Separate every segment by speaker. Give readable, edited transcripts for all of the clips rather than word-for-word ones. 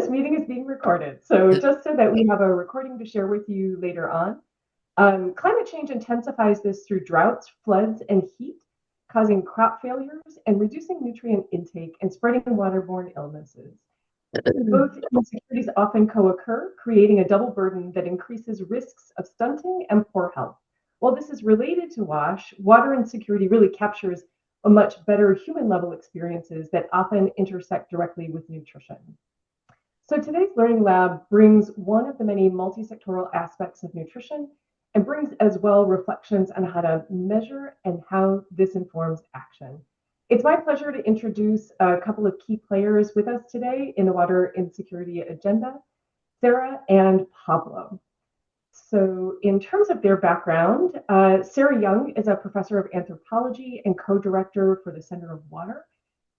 Speaker 1: this meeting is being recorded, so just so that we have a recording to share with you later on. Climate change intensifies this through droughts, floods, and heat, causing crop failures and reducing nutrient intake and spreading waterborne illnesses. Both insecurities often co-occur, creating a double burden that increases risks of stunting and poor health. While this is related to WASH, water insecurity really captures a much better human level experiences that often intersect directly with nutrition. So today's Learning Lab brings one of the many multi-sectoral aspects of nutrition and brings as well reflections on how to measure and how this informs action. It's my pleasure to introduce a couple of key players with us today in the water insecurity agenda, Sera and Pablo. So in terms of their background, Sera Young is a professor of anthropology and co-director for the Center of Water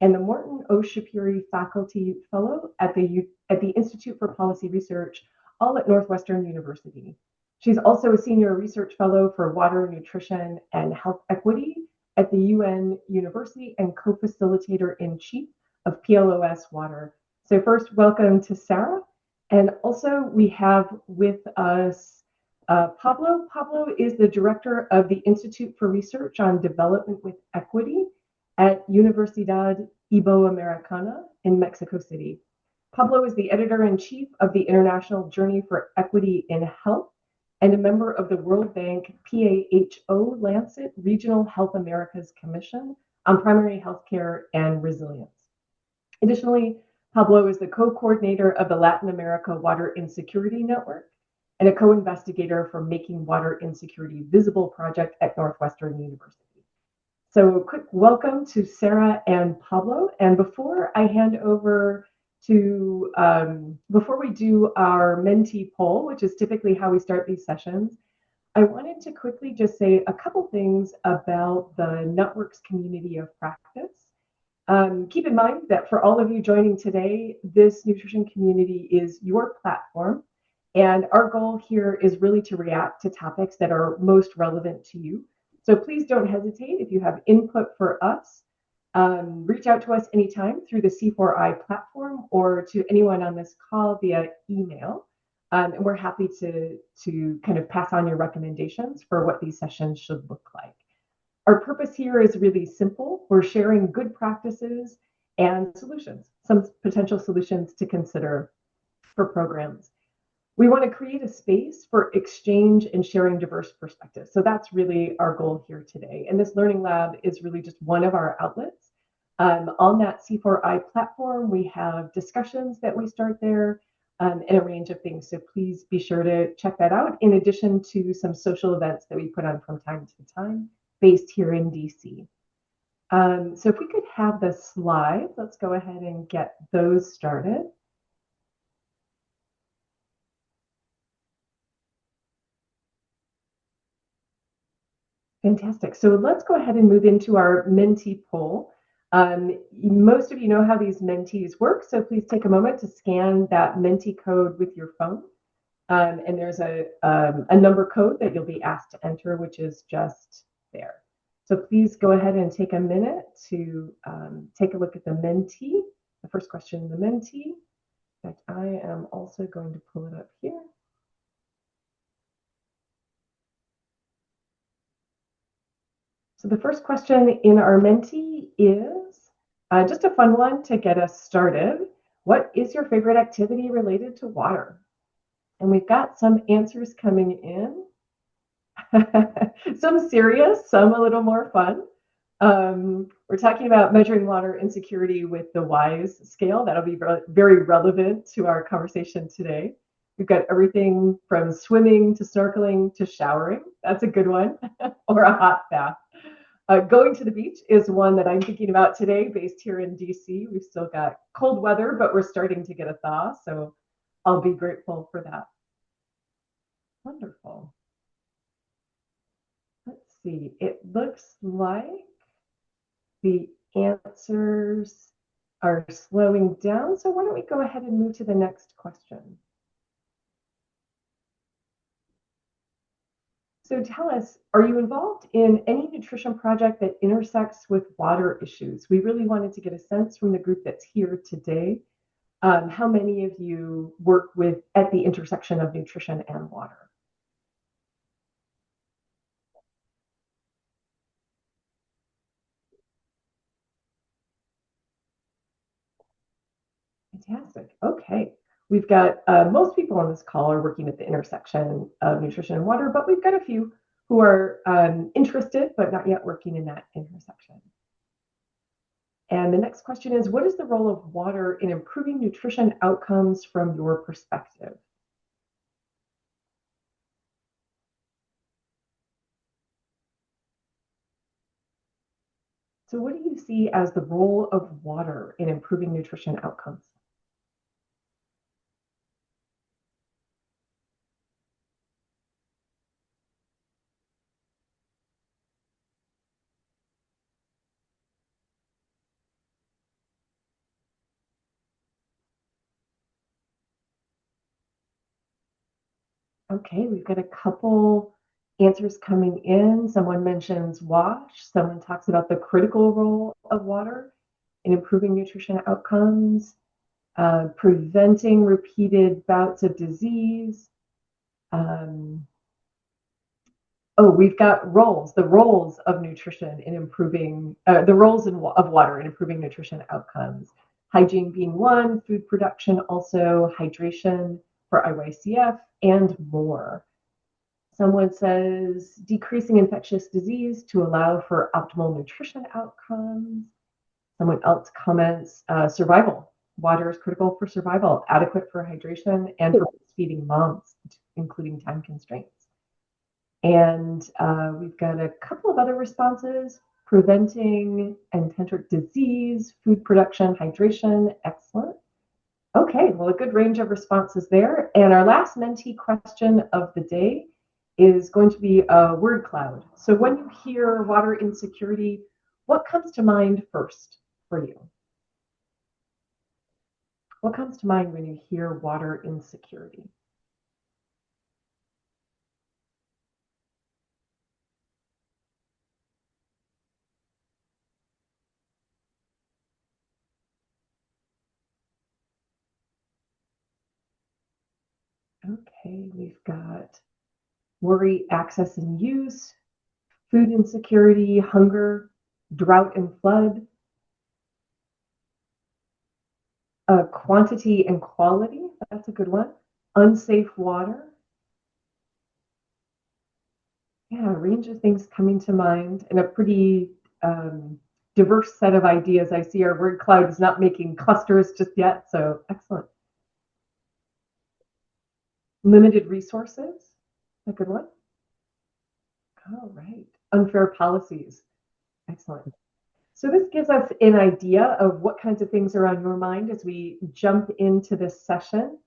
Speaker 1: and the Morton O. Shapiro Faculty Fellow at the Institute for Policy Research, all at Northwestern University. She's also a senior research fellow for water, nutrition, and health equity at the UN University and co-facilitator in chief of PLOS Water. So first, welcome to Sera. And also we have with us Pablo. Pablo is the director of the Institute for Research on Development with Equity at Universidad Iberoamericana in Mexico City. Pablo is the editor-in-chief of the International Journey for Equity in Health and a member of the World Bank PAHO Lancet Regional Health Americas Commission on Primary Healthcare and Resilience. Additionally, Pablo is the co-coordinator of the Latin America Water Insecurity Network and a co-investigator for Making Water Insecurity Visible project at Northwestern University. So a quick welcome to Sera and Pablo. And before I hand over to, before we do our mentee poll, which is typically how we start these sessions, I wanted to quickly just say a couple things about the network's community of practice. Keep in mind that for all of you joining today, this nutrition community is your platform. And our goal here is really to react to topics that are most relevant to you. So please don't hesitate if you have input for us. Reach out to us anytime through the C4I platform or to anyone on this call via email. And we're happy to kind of pass on your recommendations for what these sessions should look like. Our purpose here is really simple. We're sharing good practices and solutions, some potential solutions to consider for programs. We want to create a space for exchange and sharing diverse perspectives. So that's really our goal here today. And this Learning Lab is really just one of our outlets. On that C4I platform, we have discussions that we start there and a range of things. So please be sure to check that out, in addition to some social events that we put on from time to time, based here in DC. So if we could have the slides, let's go ahead and get those started. Fantastic. So let's go ahead and move into our mentee poll. Most of you know how these mentees work, so please take a moment to scan that mentee code with your phone. And there's a number code that you'll be asked to enter, which is just there. So please go ahead and take a minute to take a look at the mentee, the first question in the mentee. In fact, I am also going to pull it up here. So the first question in our mentee is just a fun one to get us started. What is your favorite activity related to water? And we've got some answers coming in. Some serious, some a little more fun. We're talking about measuring water insecurity with the WISE scale. That'll be very relevant to our conversation today. We've got everything from swimming to snorkeling to showering. That's a good one. Or a hot bath. Going to the beach is one that I'm thinking about today, based here in DC. We've still got cold weather, but we're starting to get a thaw, so I'll be grateful for that. Wonderful. Let's see. It looks like the answers are slowing down, so why don't we go ahead and move to the next question. So tell us, are you involved in any nutrition project that intersects with water issues? We really wanted to get a sense from the group that's here today. How many of you work with at the intersection of nutrition and water? Fantastic. Okay. We've got most people on this call are working at the intersection of nutrition and water, but we've got a few who are interested but not yet working in that intersection. And the next question is, what is the role of water in improving nutrition outcomes from your perspective? So what do you see as the role of water in improving nutrition outcomes? Okay, we've got a couple answers coming in. Someone mentions wash. Someone talks about the critical role of water in improving nutrition outcomes, preventing repeated bouts of disease. Oh, we've got roles, the roles of nutrition in improving, the roles of water in improving nutrition outcomes. Hygiene being one, food production also, hydration for IYCF, and more. Someone says decreasing infectious disease to allow for optimal nutrition outcomes. Someone else comments survival. Water is critical for survival, adequate for hydration, and for feeding moms, including time constraints. And we've got a couple of other responses: preventing and enteric disease, food production, hydration. Excellent. Okay, well, a good range of responses there. And our last mentee question of the day is going to be a word cloud. So when you hear water insecurity, what comes to mind first for you? What comes to mind when you hear water insecurity? Okay, we've got worry, access and use, food insecurity, hunger, drought and flood, quantity and quality. That's a good one. Unsafe water. Yeah, a range of things coming to mind, and a pretty diverse set of ideas. I see our word cloud is not making clusters just yet, so excellent. Limited resources, a good one. All right. Unfair policies, excellent. So this gives us an idea of what kinds of things are on your mind as we jump into this session.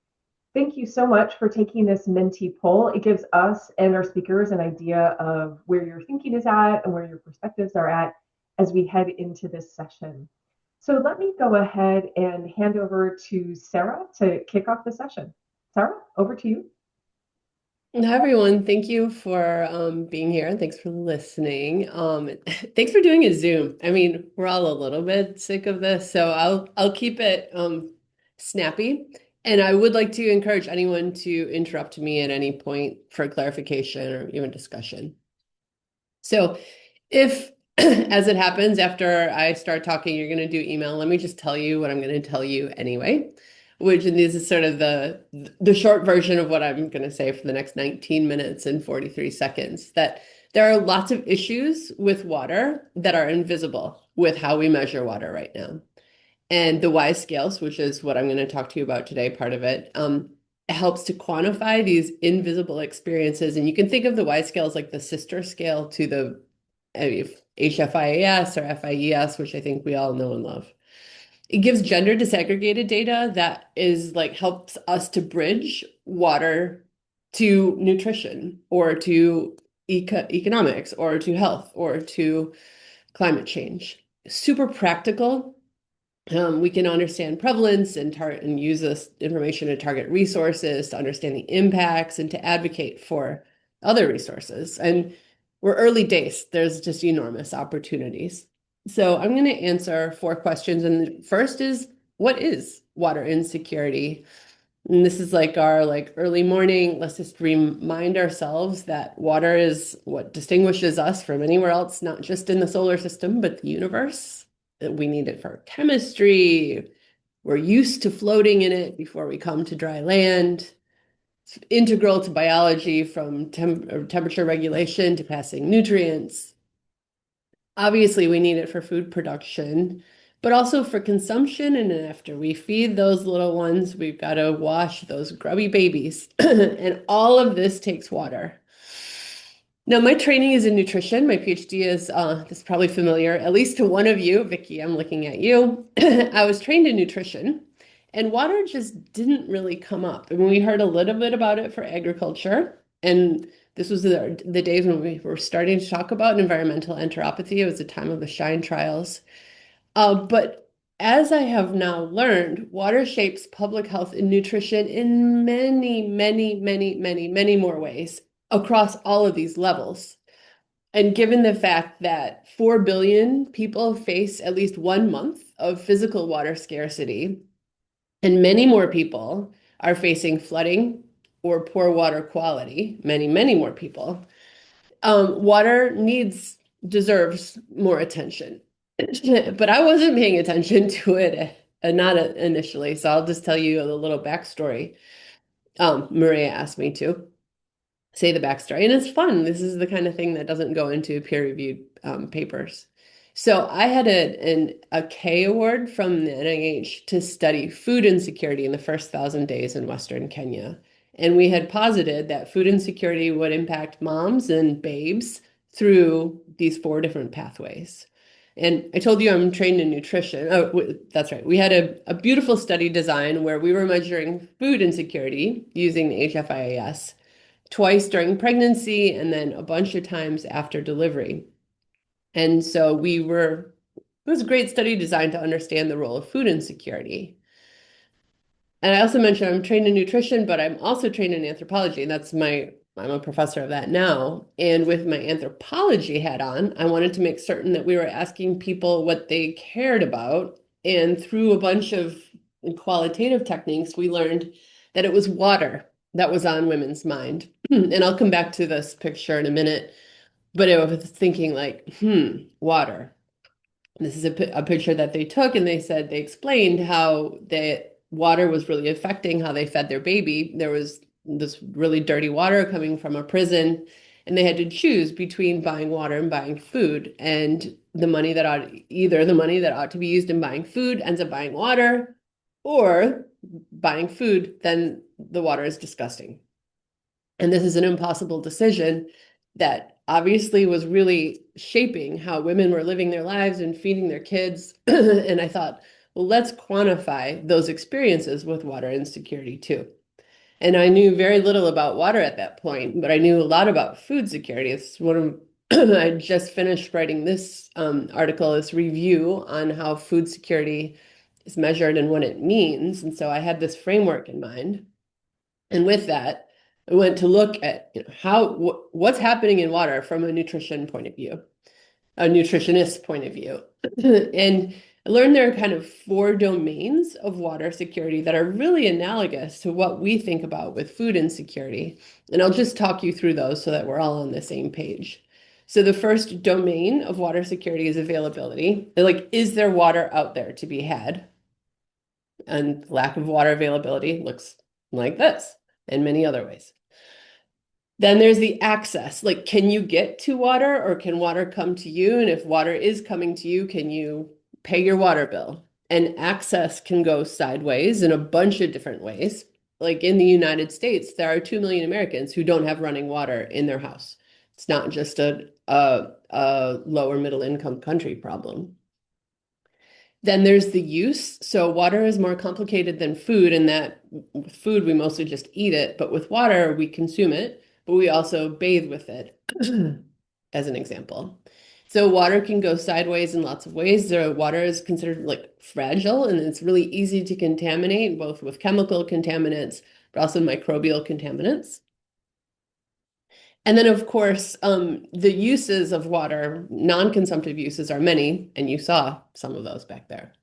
Speaker 1: Thank you so much for taking this Mentee poll. It gives us and our speakers an idea of where your thinking is at and where your perspectives are at as we head into this session. So let me go ahead and hand over to Sera to kick off the session. Sera, over to you.
Speaker 2: Hi, everyone. Thank you for being here and thanks for listening. Thanks for doing a Zoom. I mean, we're all a little bit sick of this, so I'll keep it snappy. And I would like to encourage anyone to interrupt me at any point for clarification or even discussion. So if, as it happens, after I start talking, you're going to do email, let me just tell you what I'm going to tell you anyway, which this is sort of the short version of what I'm going to say for the next 19 minutes and 43 seconds, that there are lots of issues with water that are invisible with how we measure water right now. And the Y scales, which is what I'm going to talk to you about today, part of it, helps to quantify these invisible experiences. And you can think of the Y scale as like the sister scale to the HFIAS or FIES, which I think we all know and love. It gives gender disaggregated data that is like helps us to bridge water to nutrition or to economics or to health or to climate change. Super practical. We can understand prevalence and use this information to target resources, to understand the impacts, and to advocate for other resources. And we're early days. There's just enormous opportunities. So I'm going to answer 4 questions. And the first is, what is water insecurity? And this is like our early morning. Let's just remind ourselves that water is what distinguishes us from anywhere else, not just in the solar system, but the universe. That we need it for chemistry. We're used to floating in it before we come to dry land. It's integral to biology from temperature regulation to passing nutrients. Obviously, we need it for food production, but also for consumption. And after we feed those little ones, we've got to wash those grubby babies. And all of this takes water. Now, my training is in nutrition. My PhD is, this is probably familiar, at least to one of you. Vicky, I'm looking at you. I was trained in nutrition, and water just didn't really come up. I mean, we heard a little bit about it for agriculture, and this was the days when we were starting to talk about environmental enteropathy. It was the time of the Shine trials. But as I have now learned, water shapes public health and nutrition in many, many, many, many, many more ways across all of these levels. And given the fact that 4 billion people face at least 1 month of physical water scarcity, and many more people are facing flooding or poor water quality, many, many more people, water deserves more attention. But I wasn't paying attention to it, not initially. So I'll just tell you a little backstory. Maria asked me to say the backstory, and it's fun. This is the kind of thing that doesn't go into peer-reviewed papers. So I had a K award from the NIH to study food insecurity in the first 1,000 days in Western Kenya. And we had posited that food insecurity would impact moms and babes through these 4 different pathways. And I told you I'm trained in nutrition. Oh, that's right. We had a beautiful study design where we were measuring food insecurity using the HFIAS twice during pregnancy and then a bunch of times after delivery. And so it was a great study designed to understand the role of food insecurity. And I also mentioned I'm trained in nutrition, but I'm also trained in anthropology. And I'm a professor of that now. And with my anthropology hat on, I wanted to make certain that we were asking people what they cared about. And through a bunch of qualitative techniques, we learned that it was water that was on women's mind. And I'll come back to this picture in a minute, but I was thinking water. This is a picture that they took, and they explained how water was really affecting how they fed their baby. There was this really dirty water coming from a prison, and they had to choose between buying water and buying food. And the money that ought to be used in buying food ends up buying water, or buying food, then the water is disgusting. And this is an impossible decision that obviously was really shaping how women were living their lives and feeding their kids. And I thought, well, let's quantify those experiences with water insecurity too. And I knew very little about water at that point, but I knew a lot about food security. It's one of I just finished writing this article, this review on how food security is measured and what it means. And so I had this framework in mind. And with that, I went to look at what's happening in water from a nutrition point of view, a nutritionist point of view. And I learned there are kind of 4 domains of water security that are really analogous to what we think about with food insecurity. And I'll just talk you through those so that we're all on the same page. So the first domain of water security is availability. Like, is there water out there to be had? And lack of water availability looks like this and many other ways. Then there's the access. Like, can you get to water, or can water come to you? And if water is coming to you, can you pay your water bill? And access can go sideways in a bunch of different ways. Like in the United States, there are 2 million Americans who don't have running water in their house. It's not just a lower middle income country problem. Then there's the use. So water is more complicated than food in that with food, we mostly just eat it, but with water, we consume it, but we also bathe with it, as an example. So water can go sideways in lots of ways. The water is considered like fragile, and it's really easy to contaminate, both with chemical contaminants, but also microbial contaminants. And then, of course, the uses of water, non-consumptive uses are many, and you saw some of those back there.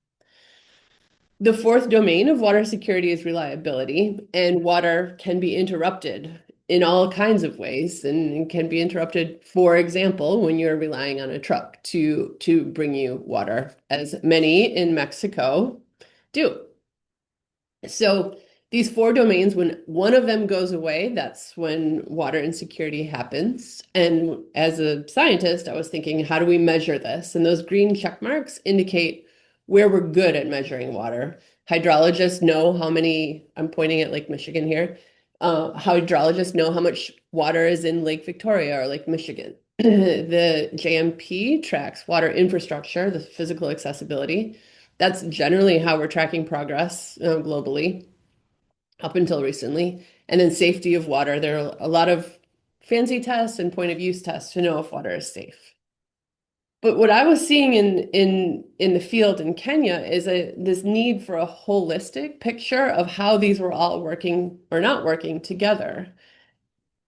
Speaker 2: The fourth domain of water security is reliability, and water can be interrupted in all kinds of ways, and can be interrupted, for example, when you're relying on a truck to bring you water, as many in Mexico do. So these four domains, when one of them goes away, that's when water insecurity happens. And as a scientist, I was thinking, how do we measure this? And those green check marks indicate where we're good at measuring water. Hydrologists know how many, I'm pointing at Lake Michigan here, hydrologists know how much water is in Lake Victoria or Lake Michigan. The JMP tracks water infrastructure, the physical accessibility. That's generally how we're tracking progress globally up until recently. And then safety of water. There are a lot of fancy tests and point of use tests to know if water is safe. But what I was seeing in the field in Kenya is this need for a holistic picture of how these were all working or not working together.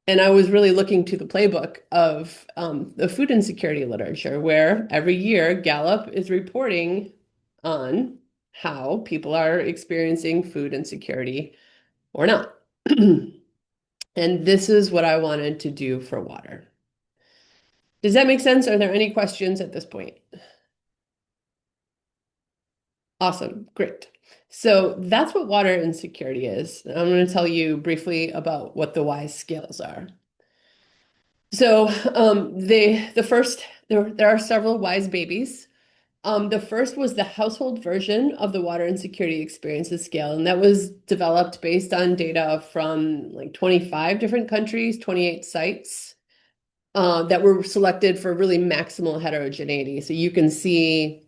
Speaker 2: And I was really looking to the playbook of the food insecurity literature, where every year Gallup is reporting on how people are experiencing food insecurity or not. And this is what I wanted to do for water. Does that make sense? Are there any questions at this point? Awesome, great. So that's what water insecurity is. I'm going to tell you briefly about what the WISE scales are. So the first, there are several WISE babies. The first was the household version of the water insecurity experiences scale, and that was developed based on data from like 25 different countries, 28 sites that were selected for really maximal heterogeneity. So you can see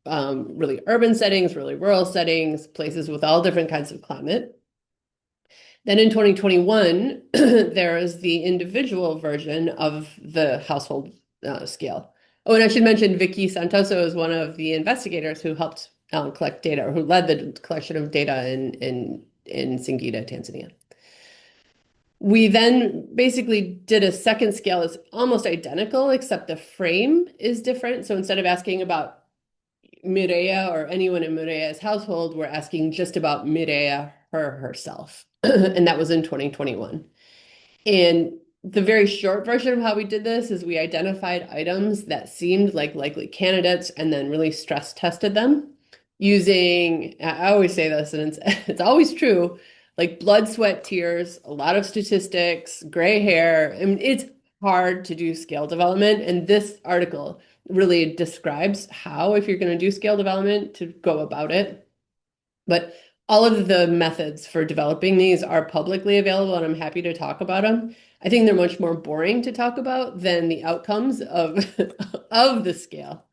Speaker 2: really urban settings, really rural settings, places with all different kinds of climate. Then in 2021, there is the individual version of the household scale. Oh, and I should mention Vicky Santoso is one of the investigators who helped collect data, or who led the collection of data in Singida, Tanzania. We then basically did a second scale that's almost identical, except the frame is different. So instead of asking about Mireya or anyone in Mireya's household, we're asking just about Mireya herself. And that was in 2021. And the very short version of how we did this is we identified items that seemed like likely candidates and then really stress tested them using, I always say this, and it's always true, like blood, sweat, tears, a lot of statistics, gray hair. I mean, it's hard to do scale development. And this article really describes how, if you're going to do scale development, to go about it. But all of the methods for developing these are publicly available, and I'm happy to talk about them. I think they're much more boring to talk about than the outcomes of, of the scale.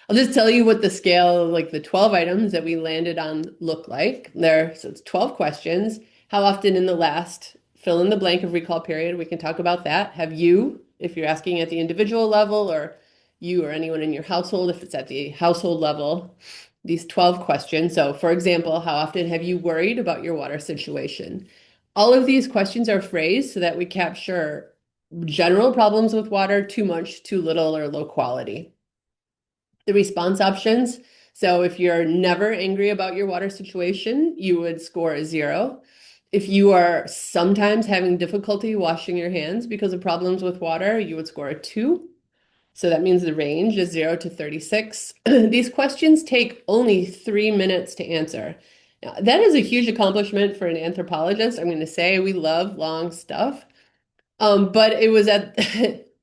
Speaker 2: I'll just tell you what the scale, like the 12 items that we landed on, look like. So it's 12 questions. How often in the last fill in the blank of recall period, we can talk about that. Have you, if you're asking at the individual level, or you or anyone in your household, if it's at the household level, these 12 questions. So for example, how often have you worried about your water situation? All of these questions are phrased so that we capture general problems with water, too much, too little, or low quality. The response options. So if you're never angry about your water situation, you would score a 0. If you are sometimes having difficulty washing your hands because of problems with water, you would score a 2. So that means the range is 0 to 36. These questions take only 3 minutes to answer. Now, that is a huge accomplishment for an anthropologist. I'm going to say we love long stuff. But it was at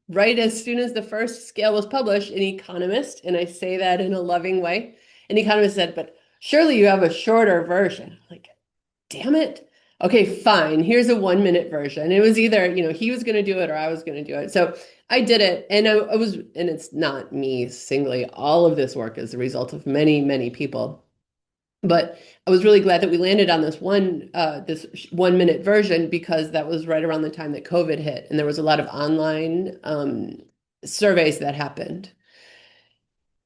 Speaker 2: right as soon as the first scale was published, an economist, and I say that in a loving way, an economist said, but surely you have a shorter version. I'm like, damn it. Okay, fine. Here's a 1-minute version. It was either, he was going to do it or I was going to do it. So I did it. And and it's not me singly. All of this work is the result of many, many people. But I was really glad that we landed on this 1-minute version, because that was right around the time that COVID hit. And there was a lot of online surveys that happened.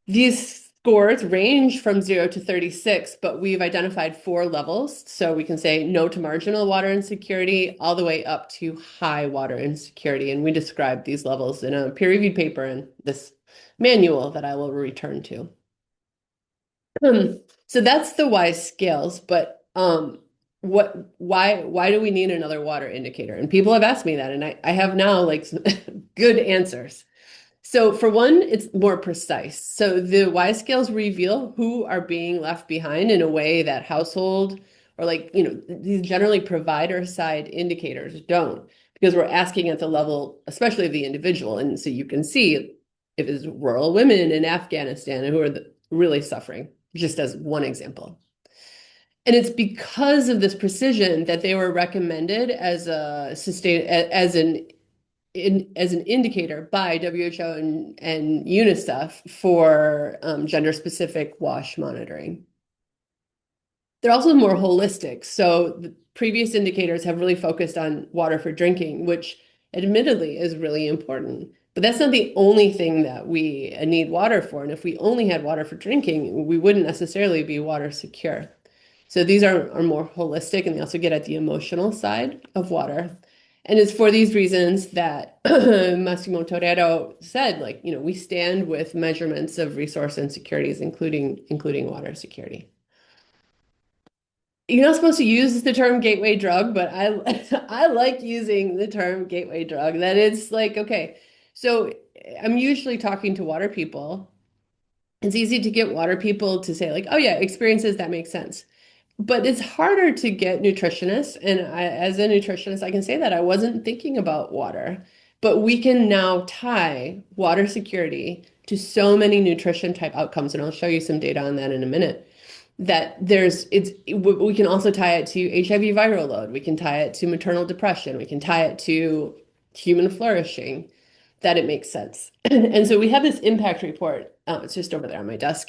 Speaker 2: These scores range from 0 to 36, but we've identified 4 levels. So we can say no to marginal water insecurity, all the way up to high water insecurity. And we describe these levels in a peer-reviewed paper in this manual that I will return to. So that's the wise scales, but why do we need another water indicator? And people have asked me that, and I have now like some good answers. So for one, it's more precise. So the Y scales reveal who are being left behind in a way that household or these generally provider side indicators don't, because we're asking at the level, especially of the individual. And so you can see if it's rural women in Afghanistan who are really suffering, just as one example. And it's because of this precision that they were recommended as a as an indicator by WHO and UNICEF for gender-specific WASH monitoring. They're also more holistic. So the previous indicators have really focused on water for drinking, which admittedly is really important. But that's not the only thing that we need water for. And if we only had water for drinking, we wouldn't necessarily be water secure. So these are more holistic, and they also get at the emotional side of water. And it's for these reasons that Massimo Torero said, we stand with measurements of resource insecurities, including water security. You're not supposed to use the term gateway drug, but I like using the term gateway drug. That it's like, okay, so I'm usually talking to water people. It's easy to get water people to say like, oh yeah, experiences that make sense. But it's harder to get nutritionists. And as a nutritionist, I can say that I wasn't thinking about water. But we can now tie water security to so many nutrition type outcomes. And I'll show you some data on that in a minute. We can also tie it to HIV viral load. We can tie it to maternal depression. We can tie it to human flourishing, that it makes sense. And so we have this impact report. It's just over there on my desk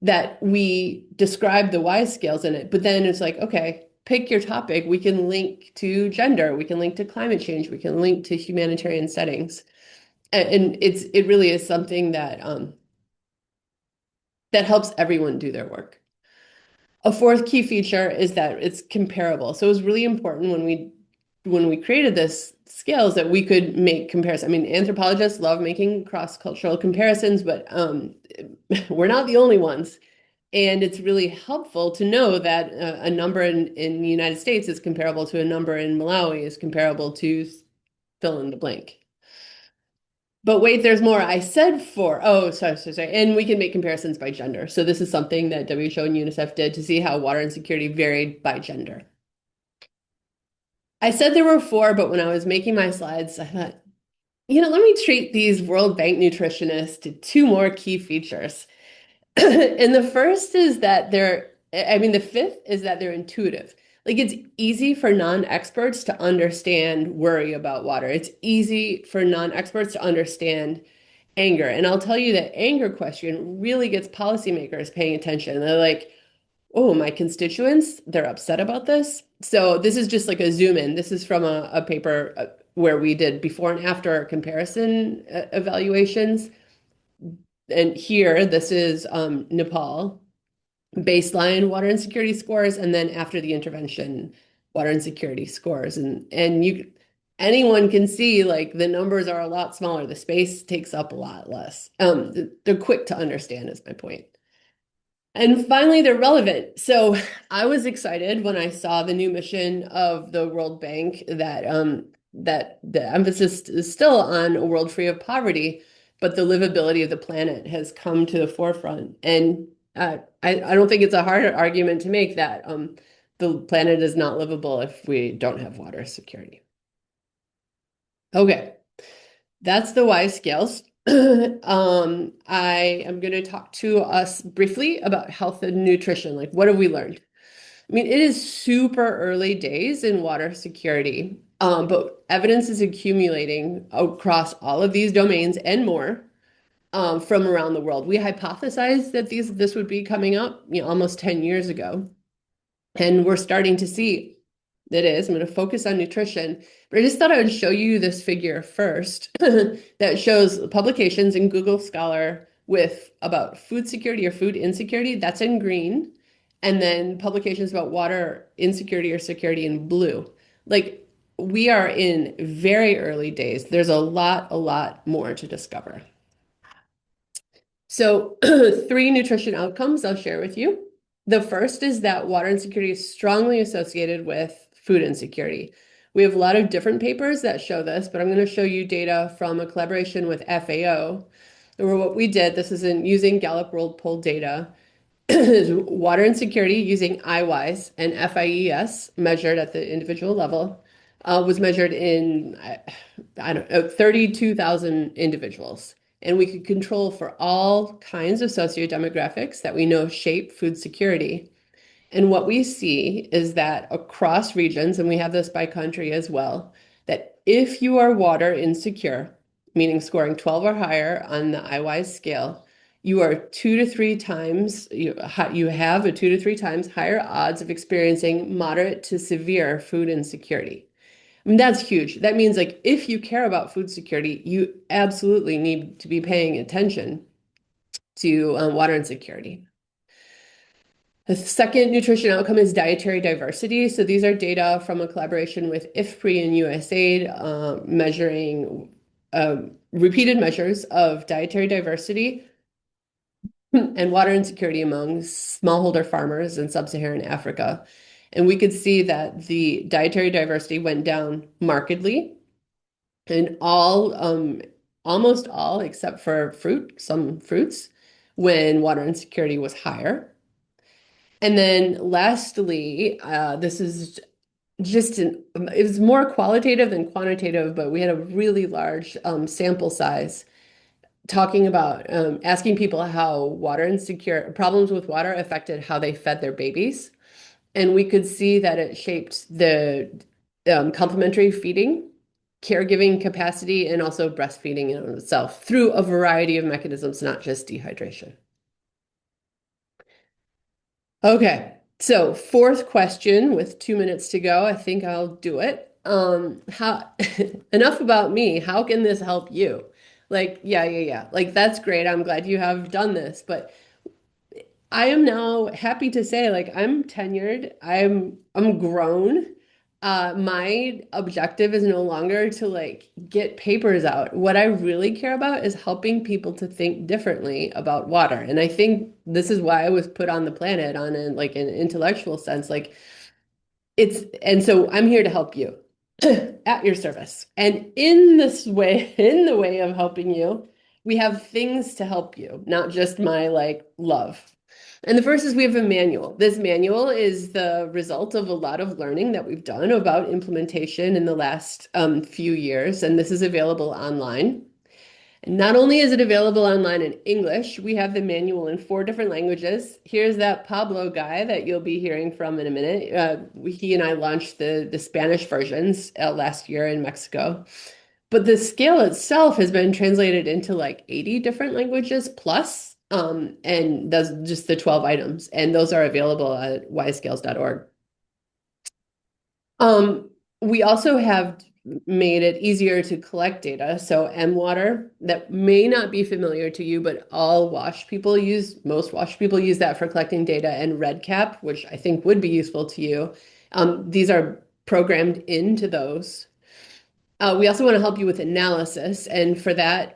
Speaker 2: that we describe the Y scales in it, but then it's like, okay, pick your topic. We can link to gender. We can link to climate change. We can link to humanitarian settings. And it really is something that helps everyone do their work. A fourth key feature is that it's comparable. So it was really important when we created this scales that we could make comparisons. I mean, anthropologists love making cross-cultural comparisons, but we're not the only ones. And it's really helpful to know that a number in the United States is comparable to a number in Malawi is comparable to fill in the blank. But wait, there's more. I said four. Oh, sorry. And we can make comparisons by gender. So this is something that WHO and UNICEF did to see how water insecurity varied by gender. I said there were four, but when I was making my slides, I thought, let me treat these World Bank nutritionists to two more key features. And the first is that the fifth is that they're intuitive. Like it's easy for non-experts to understand worry about water. It's easy for non-experts to understand anger. And I'll tell you that anger question really gets policymakers paying attention. They're like, oh, my constituents, they're upset about this. So this is just like a zoom in. This is from a paper where we did before and after comparison evaluations. And here, this is Nepal, baseline water insecurity scores, and then after the intervention, water insecurity scores. And anyone can see like the numbers are a lot smaller. The space takes up a lot less. They're quick to understand is my point. And finally, they're relevant. So I was excited when I saw the new mission of the World Bank that the emphasis is still on a world free of poverty, but the livability of the planet has come to the forefront. And I don't think it's a hard argument to make that the planet is not livable if we don't have water security. Okay, that's the Y scales. I am going to talk to us briefly about health and nutrition. Like, what have we learned? I mean, it is super early days in water security, but evidence is accumulating across all of these domains and more from around the world. We hypothesized that this would be coming up, almost 10 years ago, and we're starting to see that is. I'm going to focus on nutrition, but I just thought I would show you this figure first that shows publications in Google Scholar with about food security or food insecurity. That's in green. And then publications about water insecurity or security in blue. Like we are in very early days. There's a lot more to discover. So three nutrition outcomes I'll share with you. The first is that water insecurity is strongly associated with food insecurity. We have a lot of different papers that show this, but I'm going to show you data from a collaboration with FAO. Or what we did, this is in using Gallup World Poll data, is water insecurity using IWISE and FIES measured at the individual level, was measured in, I don't know, 32,000 individuals. And we could control for all kinds of sociodemographics that we know shape food security. And what we see is that across regions, and we have this by country as well, that if you are water insecure, meaning scoring 12 or higher on the IWISE scale, you are 2 to 3 times, you have a 2 to 3 times higher odds of experiencing moderate to severe food insecurity. I mean, that's huge. That means like if you care about food security, you absolutely need to be paying attention to water insecurity. The second nutrition outcome is dietary diversity. So these are data from a collaboration with IFPRI and USAID, measuring repeated measures of dietary diversity and water insecurity among smallholder farmers in sub-Saharan Africa. And we could see that the dietary diversity went down markedly in almost all, except for some fruits, when water insecurity was higher. And then lastly, this is it was more qualitative than quantitative, but we had a really large sample size talking about asking people how problems with water affected how they fed their babies. And we could see that it shaped the complementary feeding, caregiving capacity, and also breastfeeding in itself through a variety of mechanisms, not just dehydration. Okay, so fourth question with 2 minutes to go. I think I'll do it. How enough about me. How can this help you? Like, yeah. Like, that's great. I'm glad you have done this, but I am now happy to say, like, I'm tenured. I'm grown. My objective is no longer to like get papers out. What I really care about is helping people to think differently about water. And I think this is why I was put on the planet on an intellectual sense. And so I'm here to help you at your service. And in this way, in the way of helping you, we have things to help you, not just my like love. And the first is we have a manual. This manual is the result of a lot of learning that we've done about implementation in the last few years, and this is available online. And not only is it available online in English, we have the manual in 4 different languages. Here's that Pablo guy that you'll be hearing from in a minute. He and I launched the Spanish versions last year in Mexico. But the scale itself has been translated into like 80 different languages plus, and that's just the 12 items. And those are available at yscales.org. We also have made it easier to collect data. So mWater, that may not be familiar to you, but most WASH people use that for collecting data, and REDCap, which I think would be useful to you. These are programmed into those. We also want to help you with analysis. And for that,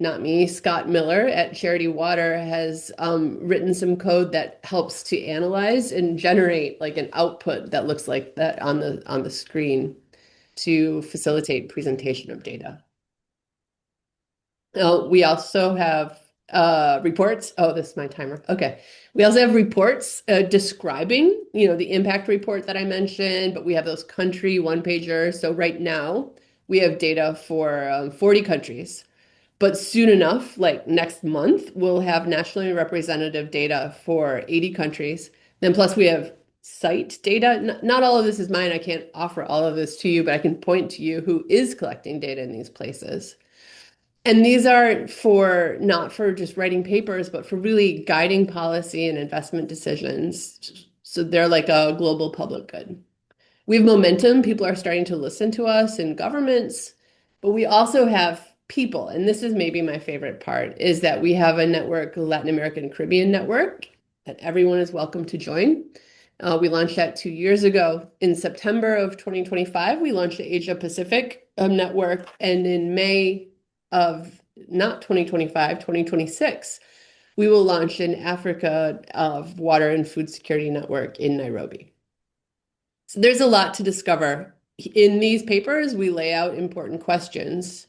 Speaker 2: not me, Scott Miller at Charity Water has written some code that helps to analyze and generate like an output that looks like that on the screen to facilitate presentation of data. We also have reports. Oh, this is my timer. Okay. We also have reports describing, the impact report that I mentioned, but we have those country one-pagers. So right now we have data for 40 countries, but soon enough, like next month, we'll have nationally representative data for 80 countries. Then plus we have site data. Not all of this is mine. I can't offer all of this to you, but I can point to you who is collecting data in these places. And these are not for just writing papers, but for really guiding policy and investment decisions. So they're like a global public good. We have momentum. People are starting to listen to us in governments, but we also have people. And this is maybe my favorite part, is that we have a network, Latin American Caribbean network, that everyone is welcome to join. We launched that 2 years ago. In September of 2025, we launched the Asia Pacific network. And in May of not 2025, 2026, we will launch an Africa of Water and Food Security Network in Nairobi. So there's a lot to discover. In these papers, we lay out important questions.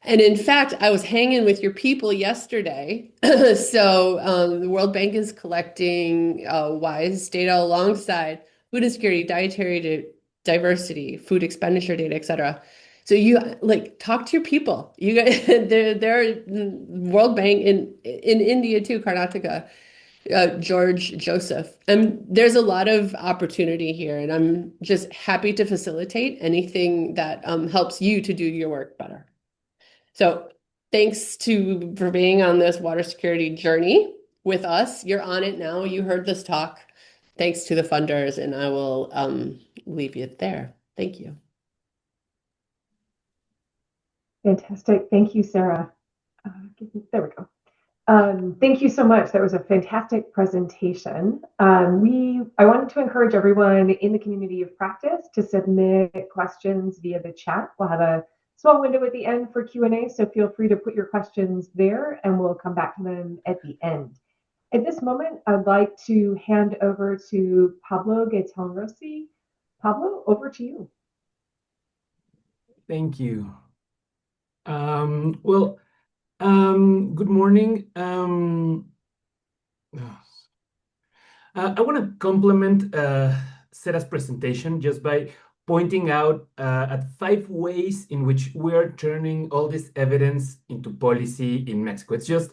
Speaker 2: And in fact, I was hanging with your people yesterday. So the World Bank is collecting WISE data alongside food insecurity, dietary diversity, food expenditure data, et cetera. So you like talk to your people. You guys, they're World Bank in India too, Karnataka, George Joseph. And there's a lot of opportunity here, and I'm just happy to facilitate anything that helps you to do your work better. So thanks for being on this water security journey with us. You're on it now. You heard this talk. Thanks to the funders, and I will leave you there. Thank you.
Speaker 1: Fantastic. Thank you, Sera. There we go. Thank you so much. That was a fantastic presentation. I wanted to encourage everyone in the community of practice to submit questions via the chat. We'll have a small window at the end for Q&A, so feel free to put your questions there and we'll come back to them at the end. At this moment, I'd like to hand over to Pablo Gaetan-Rossi. Pablo, over to you.
Speaker 3: Thank you. Good morning. I want to complement Sera's presentation just by pointing out at 5 ways in which we are turning all this evidence into policy in Mexico. It's just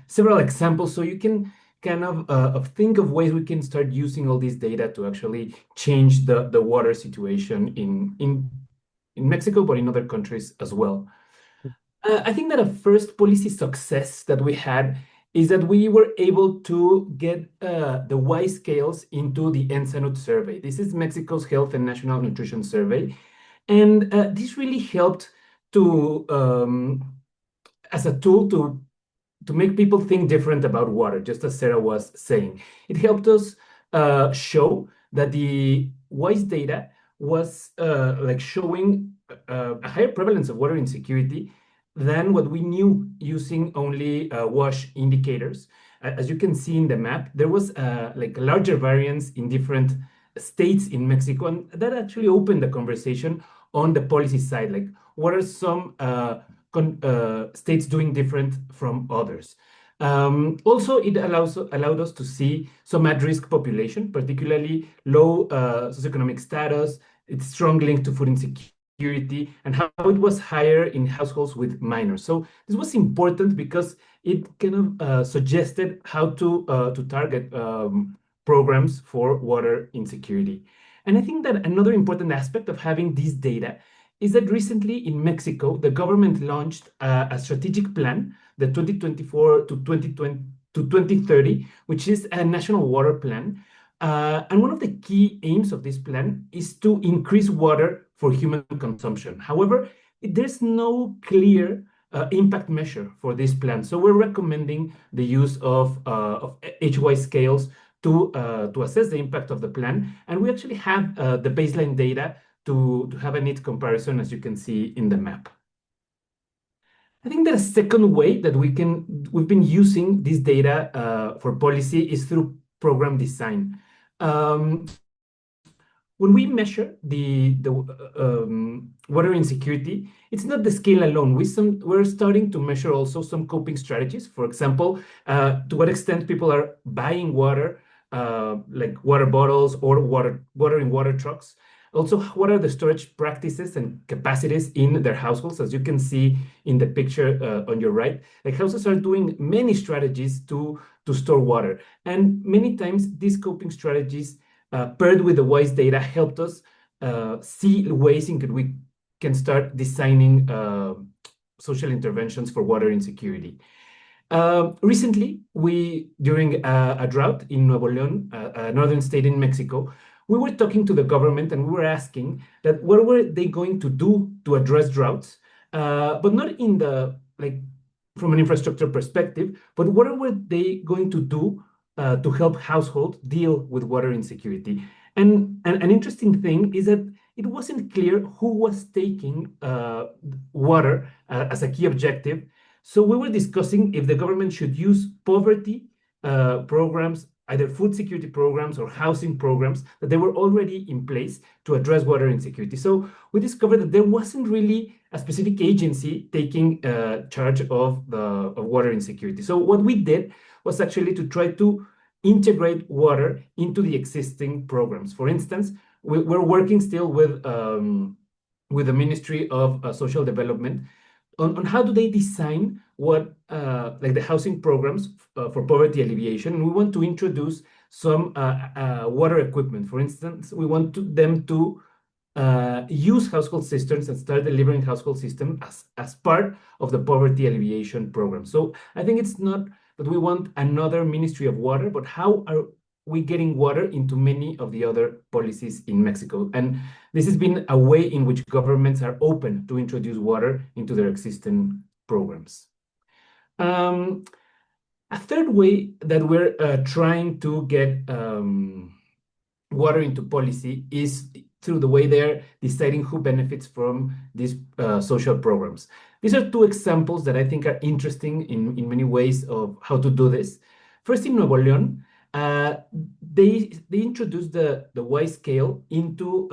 Speaker 3: several examples so you can kind of think of ways we can start using all this data to actually change the water situation in Mexico, but in other countries as well. I think that a first policy success that we had is that we were able to get the Y scales into the ENSANUT survey. This is Mexico's Health and National Nutrition Survey. And this really helped to, as a tool to make people think different about water, just as Sera was saying. It helped us show that the WISE data was like showing a higher prevalence of water insecurity than what we knew using only WASH indicators. As you can see in the map, there was like a larger variance in different states in Mexico, and that actually opened the conversation on the policy side. Like, what are some states doing different from others? Also, it allowed us to see some at-risk population, particularly low socioeconomic status, its strong link to food insecurity, and how it was higher in households with minors. So this was important because it kind of suggested how to target programs for water insecurity. And I think that another important aspect of having this data is that recently in Mexico, the government launched a strategic plan, the 2024 to 2030, which is a national water plan. And one of the key aims of this plan is to increase water for human consumption. However, there's no clear impact measure for this plan. So we're recommending the use of HY scales to assess the impact of the plan. And we actually have the baseline data to have a neat comparison, as you can see in the map. I think that a second way that we've been using this data for policy is through program design. When we measure the water insecurity, it's not the scale alone. We're starting to measure also some coping strategies. For example, to what extent people are buying water, like water bottles or water in water trucks. Also, what are the storage practices and capacities in their households? As you can see in the picture on your right, like houses are doing many strategies to store water. And many times these coping strategies paired with the WISE data helped us see ways in which we can start designing social interventions for water insecurity. Recently, during a drought in Nuevo León, a northern state in Mexico, we were talking to the government and we were asking that what were they going to do to address droughts, but not in the, like, from an infrastructure perspective, but what were they going to do to help households deal with water insecurity. And an interesting thing is that it wasn't clear who was taking water as a key objective. So we were discussing if the government should use poverty programs, either food security programs or housing programs that they were already in place to address water insecurity. So we discovered that there wasn't really a specific agency taking charge of water insecurity. So what we did was actually to try to integrate water into the existing programs. For instance, we're working still with the Ministry of Social Development on how do they design what like the housing programs for poverty alleviation. And we want to introduce some water equipment. For instance, we want them to use household cisterns and start delivering household systems as part of the poverty alleviation program. So I think it's not that we want another Ministry of Water, but how are we getting water into many of the other policies in Mexico? And this has been a way in which governments are open to introduce water into their existing programs. A third way that we're trying to get water into policy is through the way they're deciding who benefits from these social programs. These are two examples that I think are interesting in many ways of how to do this. First, in Nuevo León, they introduced the Y scale into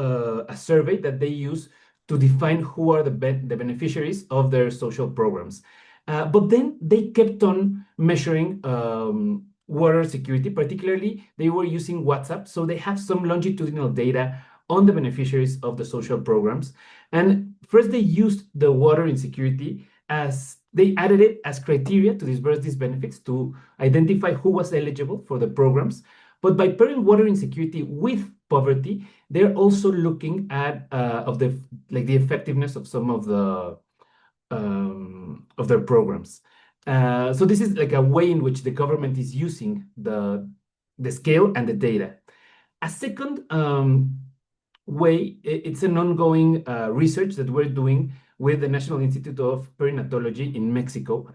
Speaker 3: a survey that they use to define who are the beneficiaries of their social programs. But then they kept on measuring water security. Particularly, they were using WhatsApp, so they have some longitudinal data on the beneficiaries of the social programs. And first, they used the water insecurity as they added it as criteria to disburse these benefits to identify who was eligible for the programs. But by pairing water insecurity with poverty, they're also looking at the effectiveness of some of their programs. So this is like a way in which the government is using the scale and the data. A second way, it's an ongoing research that we're doing with the National Institute of Perinatology in Mexico.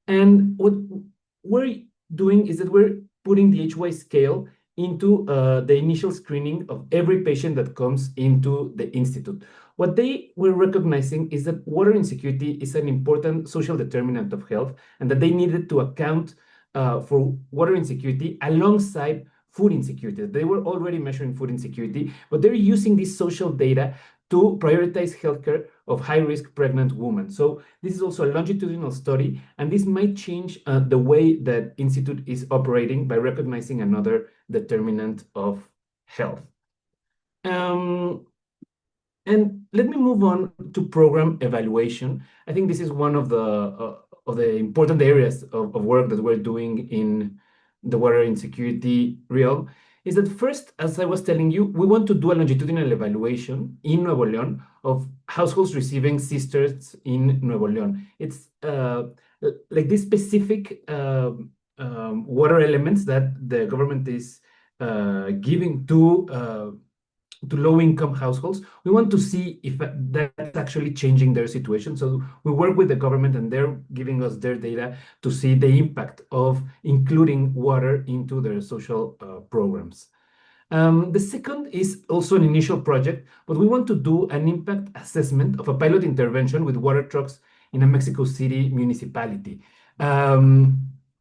Speaker 3: And what we're doing is that we're putting the HY scale into the initial screening of every patient that comes into the institute. What they were recognizing is that water insecurity is an important social determinant of health, and that they needed to account for water insecurity alongside food insecurity. They were already measuring food insecurity, but they're using this social data to prioritize healthcare of high-risk pregnant women. So this is also a longitudinal study, and this might change the way that Institute is operating by recognizing another determinant of health. And let me move on to program evaluation. I think this is one of the important areas of work that we're doing in the water insecurity realm. Is that first, as I was telling you, we want to do a longitudinal evaluation in Nuevo León of households receiving cisterns in Nuevo León. It's like these specific water elements that the government is giving to low-income households. We want to see if that's actually changing their situation. So we work with the government, and they're giving us their data to see the impact of including water into their social programs. The second is also an initial project, but we want to do an impact assessment of a pilot intervention with water trucks in a Mexico City municipality.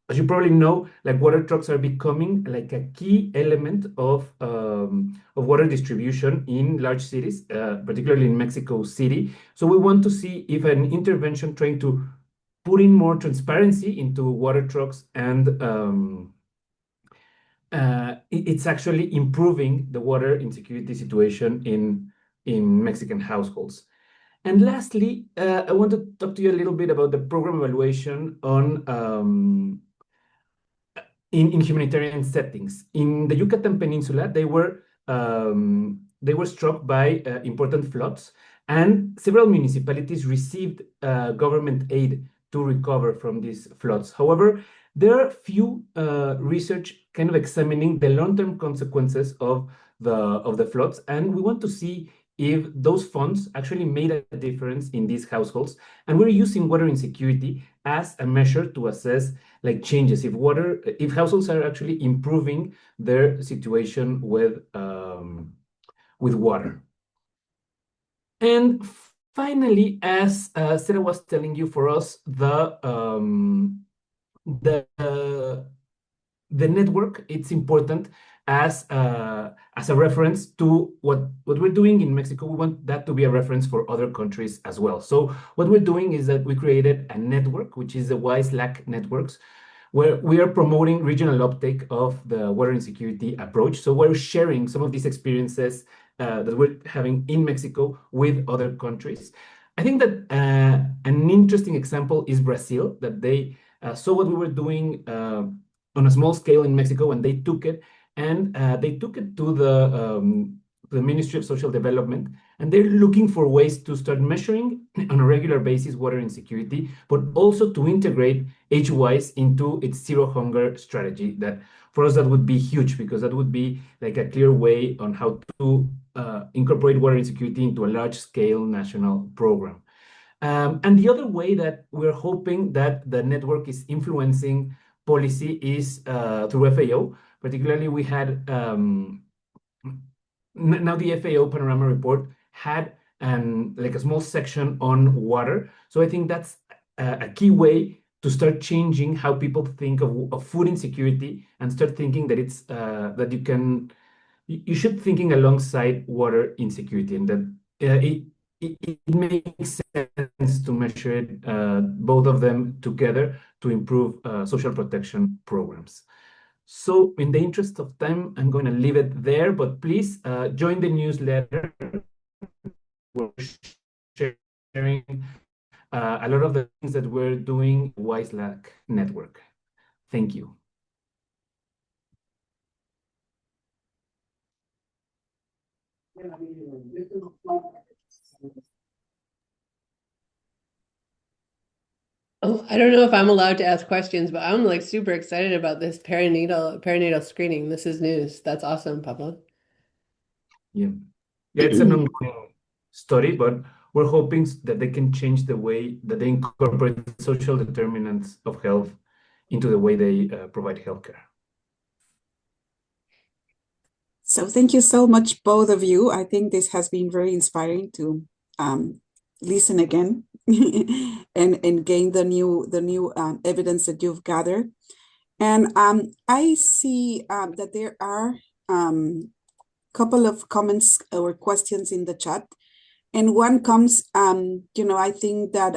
Speaker 3: As you probably know, like water trucks are becoming like a key element of water distribution in large cities, particularly in Mexico City. So we want to see if an intervention trying to put in more transparency into water trucks and it's actually improving the water insecurity situation in Mexican households. And lastly, I want to talk to you a little bit about the program evaluation on in humanitarian settings. In the Yucatan Peninsula, they were struck by important floods, and several municipalities received government aid to recover from these floods. However, there are few research kind of examining the long-term consequences of the floods, and we want to see if those funds actually made a difference in these households. And we're using water insecurity as a measure to assess like changes, if households are actually improving their situation with water. And finally, as Sarah was telling you, for us, the the network, it's important as a reference to what we're doing in Mexico. We want that to be a reference for other countries as well. So what we're doing is that we created a network, which is the Wise Lac Networks, where we are promoting regional uptake of the water insecurity approach. So we're sharing some of these experiences that we're having in Mexico with other countries. I think that an interesting example is Brazil, that they saw what we were doing on a small scale in Mexico, and they took it to the Ministry of Social Development, and they're looking for ways to start measuring on a regular basis water insecurity, but also to integrate HWISE into its zero hunger strategy. That for us, that would be huge, because that would be like a clear way on how to incorporate water insecurity into a large scale national program. And the other way that we're hoping that the network is influencing policy is through FAO. Particularly, we had now the FAO Panorama Report had like a small section on water. So I think that's a key way to start changing how people think of food insecurity, and start thinking that it's that you should thinking alongside water insecurity, and that it makes sense to measure it, both of them together, to improve social protection programs. So in the interest of time, I'm going to leave it there, but please join the newsletter. We're sharing a lot of the things that we're doing Wise Lac Network. Thank you.
Speaker 2: Oh, I don't know if I'm allowed to ask questions, but I'm like super excited about this perinatal screening. This is news. That's awesome, Pablo.
Speaker 3: Yeah, it's an ongoing study, but we're hoping that they can change the way that they incorporate social determinants of health into the way they provide healthcare.
Speaker 4: So thank you so much, both of you. I think this has been very inspiring to listen again and gain the new evidence that you've gathered. And I see that there are couple of comments or questions in the chat. And one comes, I think that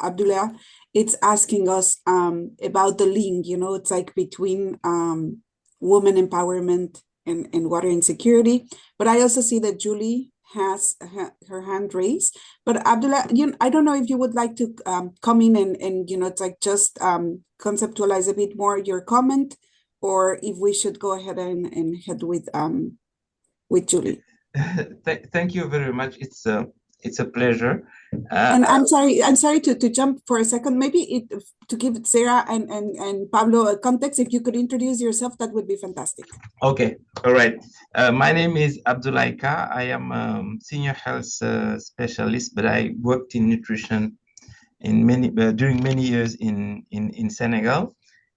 Speaker 4: Abdullah, it's asking us about the link, it's like between women empowerment and water insecurity. But I also see that Julie has her hand raised. But Abdullah, I don't know if you would like to come in and it's like just conceptualize a bit more your comment, or if we should go ahead and head with Julie.
Speaker 5: Thank you very much. It's a pleasure.
Speaker 4: And I'm sorry to jump for a second. Maybe to give Sera and Pablo a context, if you could introduce yourself, that would be fantastic.
Speaker 5: Okay, all right. My name is Abdoulaye. I am a senior health specialist, but I worked in nutrition during many years in Senegal,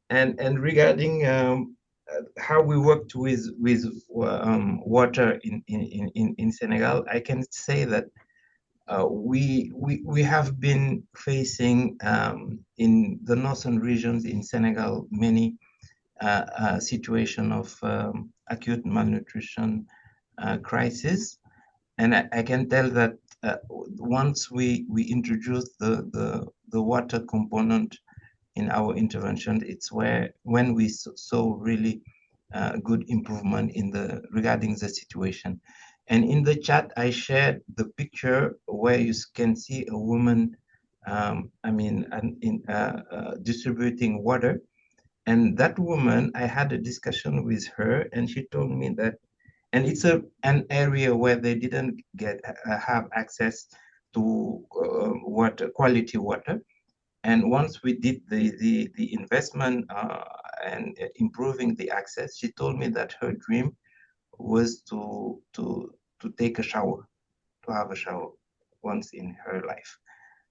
Speaker 5: and regarding how we worked with water in Senegal, I can say that we have been facing in the northern regions in Senegal many situation of acute malnutrition crisis, and I can tell that once we introduce the water component in our intervention, it's when we saw really good improvement regarding the situation. And in the chat, I shared the picture where you can see a woman, distributing water. And that woman, I had a discussion with her, and she told me that, and it's an area where they didn't have access to quality water. And once we did the investment and improving the access, she told me that her dream was to take a shower, to have a shower once in her life.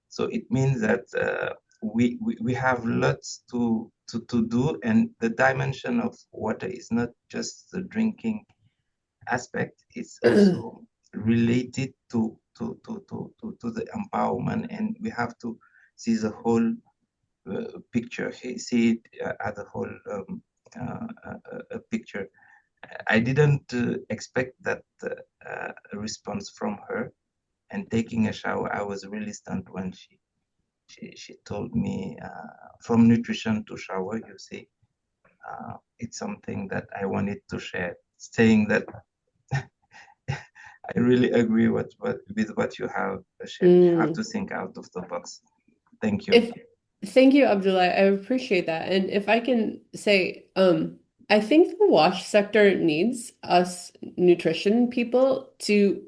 Speaker 5: So it means that we have lots to do, and the dimension of water is not just the drinking aspect; it's also related to the empowerment, and we have to see the whole picture, see it as a whole picture. I didn't expect that response from her. And taking a shower, I was really stunned when she told me from nutrition to shower, you see. It's something that I wanted to share, saying that I really agree with what you have shared. You have to think out of the box. Thank you.
Speaker 2: Thank you, Abdullah. I appreciate that. And if I can say, I think the wash sector needs us nutrition people to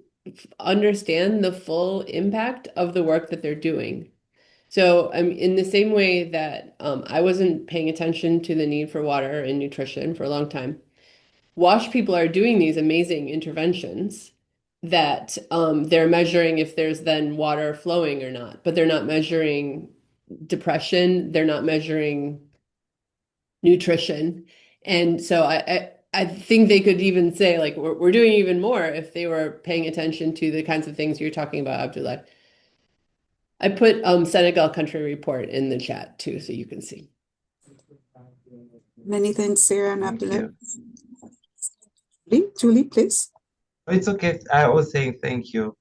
Speaker 2: understand the full impact of the work that they're doing. So in the same way that I wasn't paying attention to the need for water and nutrition for a long time, WASH people are doing these amazing interventions that they're measuring if there's then water flowing or not, but they're not measuring depression, they're not measuring nutrition. And so I think they could even say, like, we're doing even more if they were paying attention to the kinds of things you're talking about, Abdullah. I put Senegal country report in the chat too, so you can see.
Speaker 4: Many thanks, Sera and
Speaker 5: Thank
Speaker 4: Abdullah.
Speaker 5: you.
Speaker 4: Julie, please.
Speaker 5: It's okay. I was saying thank you.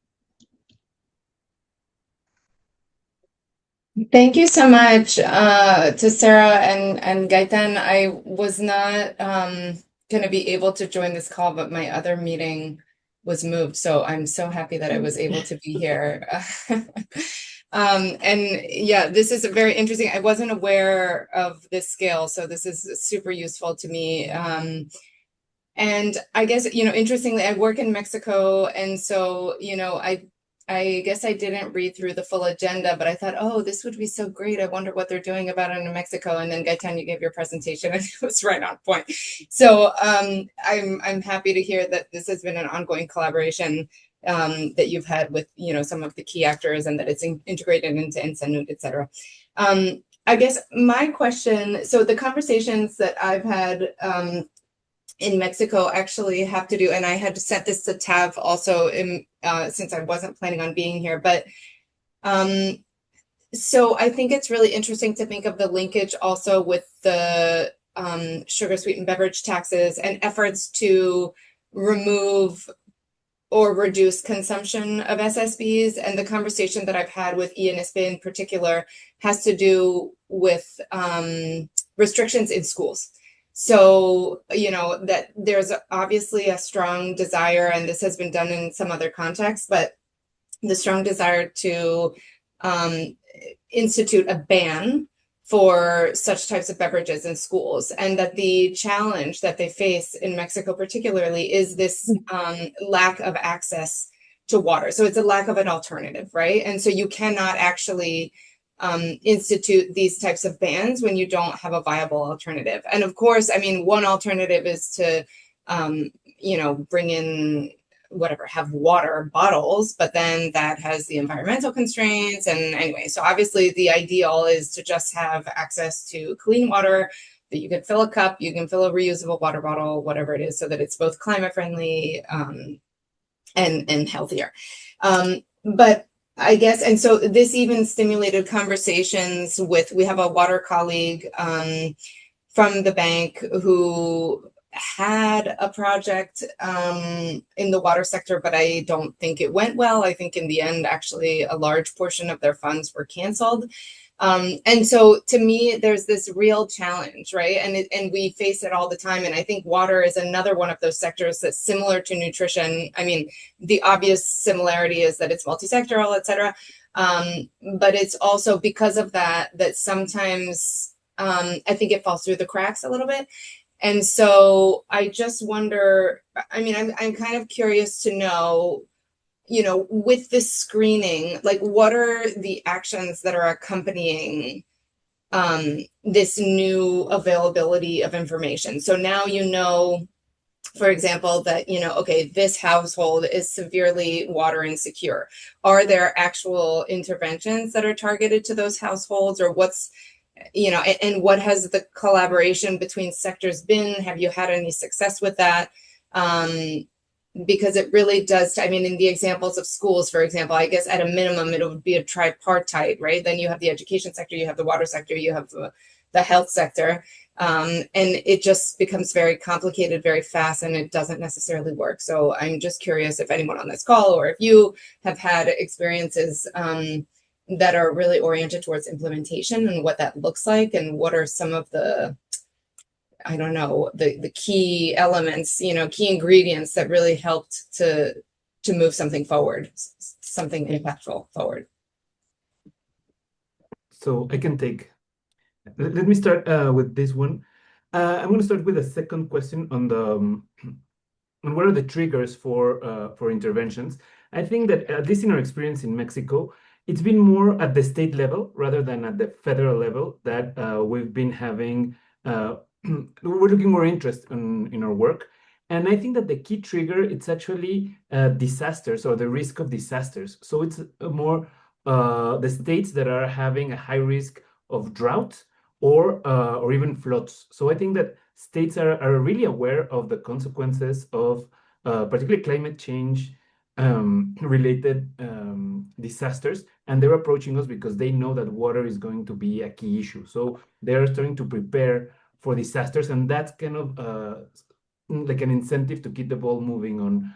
Speaker 6: Thank you so much to Sera and Gaitan. I was not going to be able to join this call, but my other meeting was moved. So I'm so happy that I was able to be here. And yeah, this is very interesting. I wasn't aware of this scale, so this is super useful to me. And I guess, interestingly, I work in Mexico, and so, I guess I didn't read through the full agenda, but I thought, oh, this would be so great. I wonder what they're doing about it in Mexico. And then Gaitan, you gave your presentation, and it was right on point. So I'm happy to hear that this has been an ongoing collaboration that you've had with, some of the key actors, and that it's integrated into Ensanud, et cetera. I guess my question, so the conversations that I've had in Mexico actually have to do, and I had to set this to Tav also since I wasn't planning on being here, but so I think it's really interesting to think of the linkage also with the sugar sweetened beverage taxes and efforts to remove or reduce consumption of SSBs. And the conversation that I've had with Ian Ispe in particular has to do with restrictions in schools. So, that there's obviously a strong desire, and this has been done in some other contexts, but the strong desire to institute a ban for such types of beverages in schools, and that the challenge that they face in Mexico particularly is this lack of access to water. So it's a lack of an alternative, right? And so you cannot actually institute these types of bans when you don't have a viable alternative. And of course, one alternative is to, bring in have water bottles, but then that has the environmental constraints. And anyway, so obviously the ideal is to just have access to clean water that you can fill a cup, you can fill a reusable water bottle, whatever it is, so that it's both climate friendly and healthier. But I guess, and so this even stimulated conversations we have a water colleague from the bank who had a project in the water sector, but I don't think it went well. I think in the end, actually, a large portion of their funds were canceled. And so to me, there's this real challenge, right? And we face it all the time. And I think water is another one of those sectors that's similar to nutrition. The obvious similarity is that it's multi-sectoral, et cetera. But it's also because of that sometimes I think it falls through the cracks a little bit. And so I just wonder, I'm kind of curious to know, with this screening, like, what are the actions that are accompanying this new availability of information? So now for example, that, okay, this household is severely water insecure. Are there actual interventions that are targeted to those households, or what's, and what has the collaboration between sectors been? Have you had any success with that? because it really does. I mean, in the examples of schools, for example, I guess at a minimum, it would be a tripartite, right? Then you have the education sector, you have the water sector, you have the health sector. And it just becomes very complicated very fast, and it doesn't necessarily work. So I'm just curious if anyone on this call, or if you have had experiences that are really oriented towards implementation and what that looks like, and what are some of the, I don't know, the key elements, key ingredients that really helped to move something forward, something impactful forward.
Speaker 3: So I can take. Let me start with this one. I'm going to start with a second question on the on what are the triggers for interventions. I think that at least in our experience in Mexico, it's been more at the state level rather than at the federal level that we've been having. We're looking more interest in our work. And I think that the key trigger, it's actually disasters or the risk of disasters. So it's more the states that are having a high risk of drought or even floods. So I think that states are really aware of the consequences of particularly climate change related disasters, and they're approaching us because they know that water is going to be a key issue. So they're starting to prepare for disasters, and that's kind of like an incentive to keep the ball moving on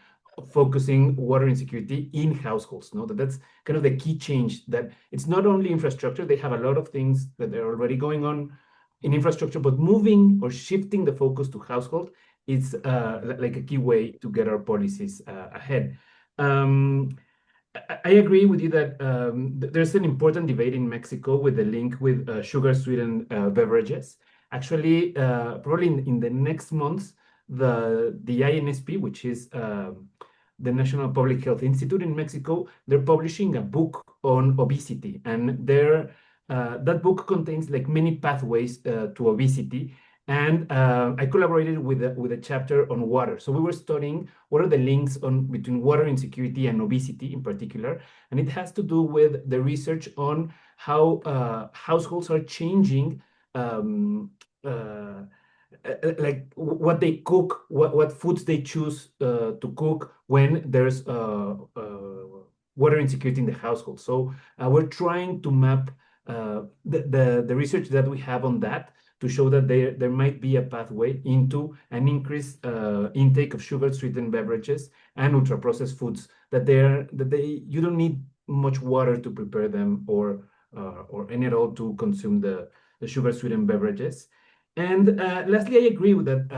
Speaker 3: focusing water insecurity in households. That's kind of the key change, that it's not only infrastructure. They have a lot of things that are already going on in infrastructure, but moving or shifting the focus to household is like a key way to get our policies ahead. I agree with you that there's an important debate in Mexico with the link with sugar-sweetened beverages. Actually, probably in the next months, the INSP, which is the National Public Health Institute in Mexico, they're publishing a book on obesity, and that book contains like many pathways to obesity. And I collaborated with a chapter on water. So we were studying what are the links between water insecurity and obesity in particular. And it has to do with the research on how households are changing like what they cook, what foods they choose to cook when there's water insecurity in the household. So we're trying to map the research that we have on that to show that there might be a pathway into an increased intake of sugar-sweetened beverages and ultra-processed foods, you don't need much water to prepare them or any at all to consume the sugar-sweetened beverages. And lastly, I agree with that.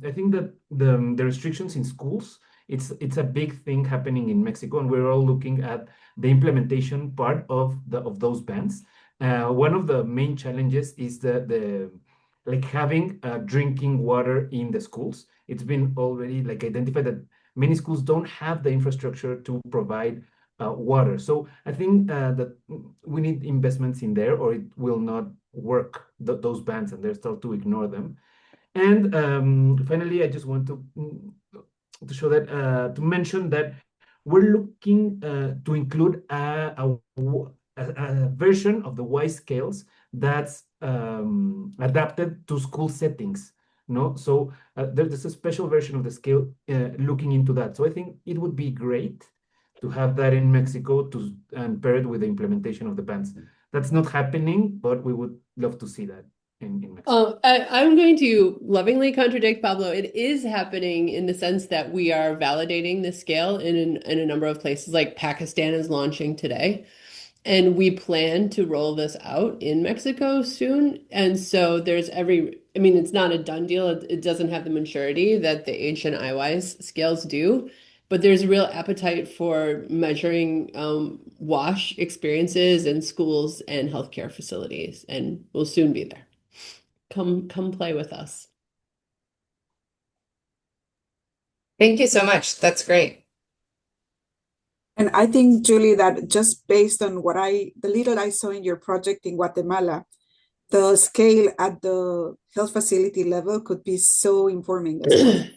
Speaker 3: I think that the restrictions in schools, it's a big thing happening in Mexico, and we're all looking at the implementation part of those bans. One of the main challenges is the like having drinking water in the schools. It's been already like identified that many schools don't have the infrastructure to provide water. So I think that we need investments in there, or it will not work, those bans, and they'll start to ignore them. And finally, I just want to show that to mention that we're looking to include a version of the Y scales that's adapted to school settings. So there's a special version of the scale looking into that. So I think it would be great to have that in Mexico and pair it with the implementation of the bans. That's not happening, but we would love to see that in Mexico.
Speaker 2: I'm going to lovingly contradict Pablo. It is happening in the sense that we are validating the scale in a number of places, like Pakistan is launching today. And we plan to roll this out in Mexico soon. And so it's not a done deal. It doesn't have the maturity that the ancient IWISE scales do, but there's a real appetite for measuring WASH experiences in schools and healthcare facilities, and we'll soon be there. Come play with us.
Speaker 6: Thank you so much. That's great.
Speaker 4: And I think, Julie, that just based on the little I saw in your project in Guatemala, the scale at the health facility level could be so informing as well.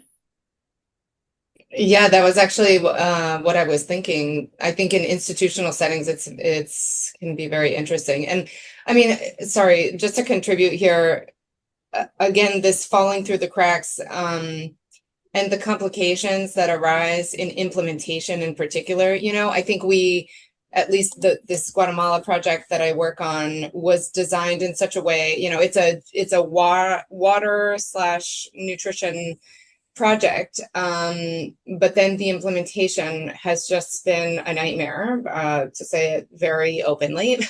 Speaker 6: Yeah, that was actually what I was thinking. I think in institutional settings, it's can be very interesting. And I mean, sorry, just to contribute here, again, this falling through the cracks. and the complications that arise in implementation in particular. I think at least this Guatemala project that I work on was designed in such a way, it's a water/nutrition project, but then the implementation has just been a nightmare, to say it very openly,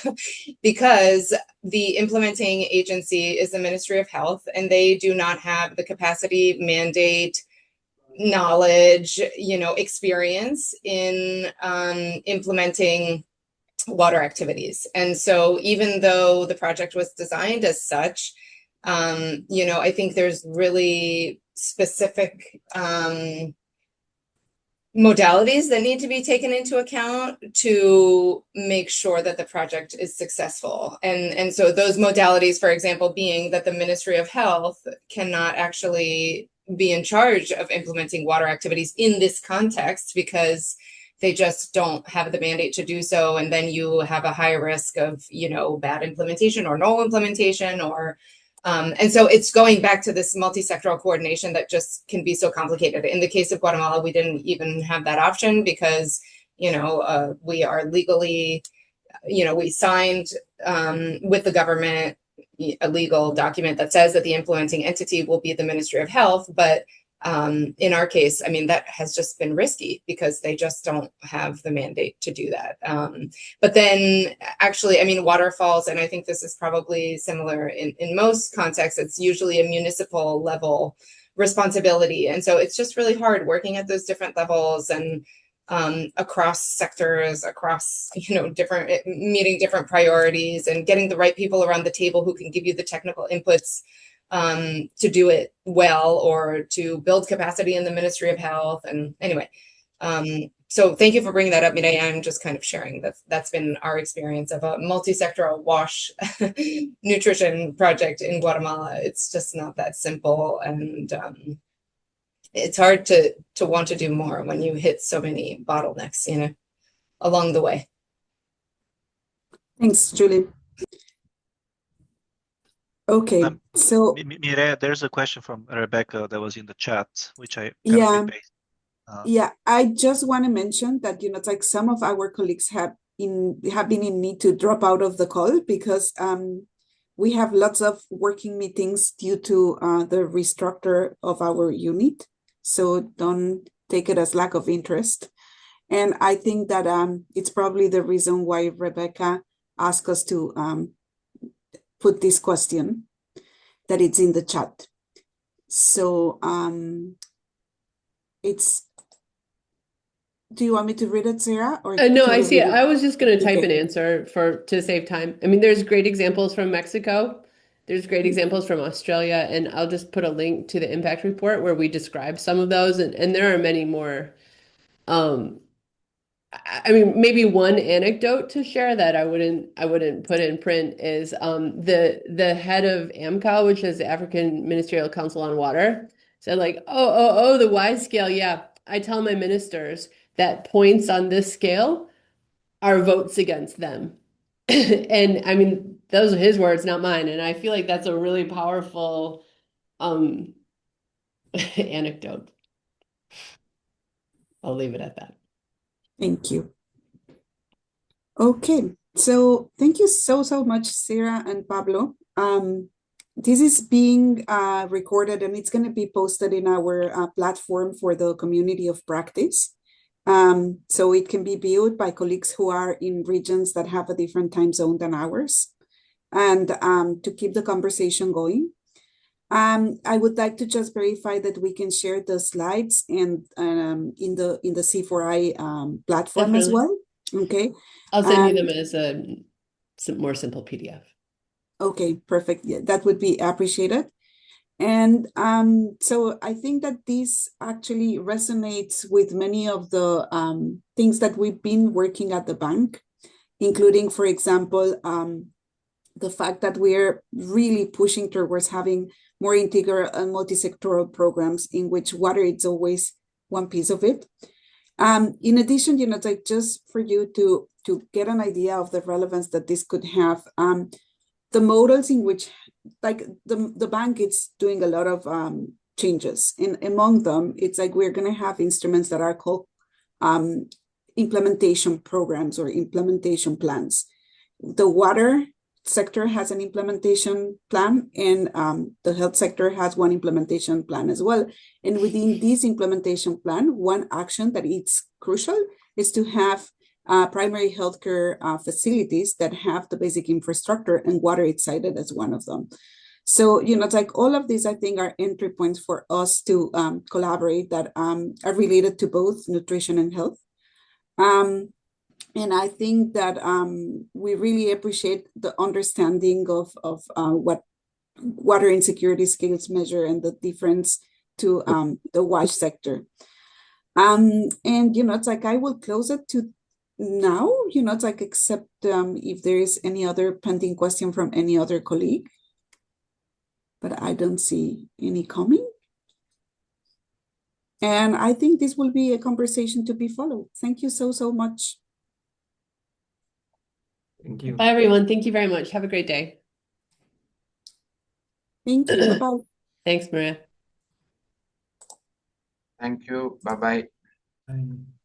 Speaker 6: because the implementing agency is the Ministry of Health, and they do not have the capacity, mandate, knowledge, experience in implementing water activities. And so even though the project was designed as such, I think there's really specific modalities that need to be taken into account to make sure that the project is successful. And so those modalities, for example, being that the Ministry of Health cannot actually be in charge of implementing water activities in this context because they just don't have the mandate to do so. And then you have a high risk of, bad implementation or no implementation, and so it's going back to this multi-sectoral coordination that just can be so complicated. In the case of Guatemala, we didn't even have that option because, we are legally, we signed with the government a legal document that says that the implementing entity will be the Ministry of Health. But in our case, that has just been risky because they just don't have the mandate to do that. But then actually, waterfalls, and I think this is probably similar in most contexts, it's usually a municipal level responsibility. And so it's just really hard working at those different levels and across sectors, across, meeting different priorities and getting the right people around the table who can give you the technical inputs to do it well or to build capacity in the Ministry of Health. And anyway, so thank you for bringing that up, Mireya. I'm just kind of sharing that's been our experience of a multi-sectoral WASH nutrition project in Guatemala. It's just not that simple, and it's hard to want to do more when you hit so many bottlenecks, along the way.
Speaker 4: Thanks, Julie. Okay, so
Speaker 7: Mireya, there's a question from Rebecca that was in the chat, which I
Speaker 4: yeah, I just want to mention that it's like some of our colleagues have been in need to drop out of the call because we have lots of working meetings due to the restructure of our unit. So don't take it as lack of interest. And I think that it's probably the reason why Rebecca asked us to put this question that it's in the chat. So do you want me to read it, Sera? Or
Speaker 2: no, I see it. I was just going to type an answer to save time. There's great examples from Mexico. There's great examples from Australia, and I'll just put a link to the impact report where we describe some of those, and there are many more. Maybe one anecdote to share that I wouldn't put in print is the head of AMCA, which is the African Ministerial Council on Water, said like, the Y scale. Yeah, I tell my ministers that points on this scale are votes against them. And those are his words, not mine. And I feel like that's a really powerful anecdote. I'll leave it at that.
Speaker 4: Thank you. Okay, so thank you so much, Sera and Pablo. This is being recorded and it's going to be posted in our platform for the community of practice. So it can be viewed by colleagues who are in regions that have a different time zone than ours. And to keep the conversation going, I would like to just verify that we can share the slides and in the C4I platform as well. Okay.
Speaker 2: I'll send you them as a more simple PDF.
Speaker 4: Okay, perfect. Yeah, that would be appreciated. And so I think that this actually resonates with many of the things that we've been working at the bank, including, for example, the fact that we're really pushing towards having more integral and multi-sectoral programs in which water is always one piece of it. In addition, like just for you to get an idea of the relevance that this could have, the models in which, like the bank is doing a lot of changes. And among them, it's like we're going to have instruments that are called implementation programs or implementation plans. The water sector has an implementation plan, and the health sector has one implementation plan as well. And within this implementation plan, one action that is crucial is to have primary healthcare facilities that have the basic infrastructure, and water is cited as one of them. So, it's like all of these, I think, are entry points for us to collaborate that are related to both nutrition and health. And I think that we really appreciate the understanding of what water insecurity scales measure and the difference to the WASH sector. And, it's like I will close it to now, it's like except if there is any other pending question from any other colleague. But I don't see any coming. And I think this will be a conversation to be followed. Thank you so, so much.
Speaker 3: Thank you.
Speaker 2: Bye, everyone. Thank you very much. Have a great day.
Speaker 4: Thank you. Bye-bye.
Speaker 2: Thanks, Maria.
Speaker 5: Thank you. Bye-bye.
Speaker 3: Bye.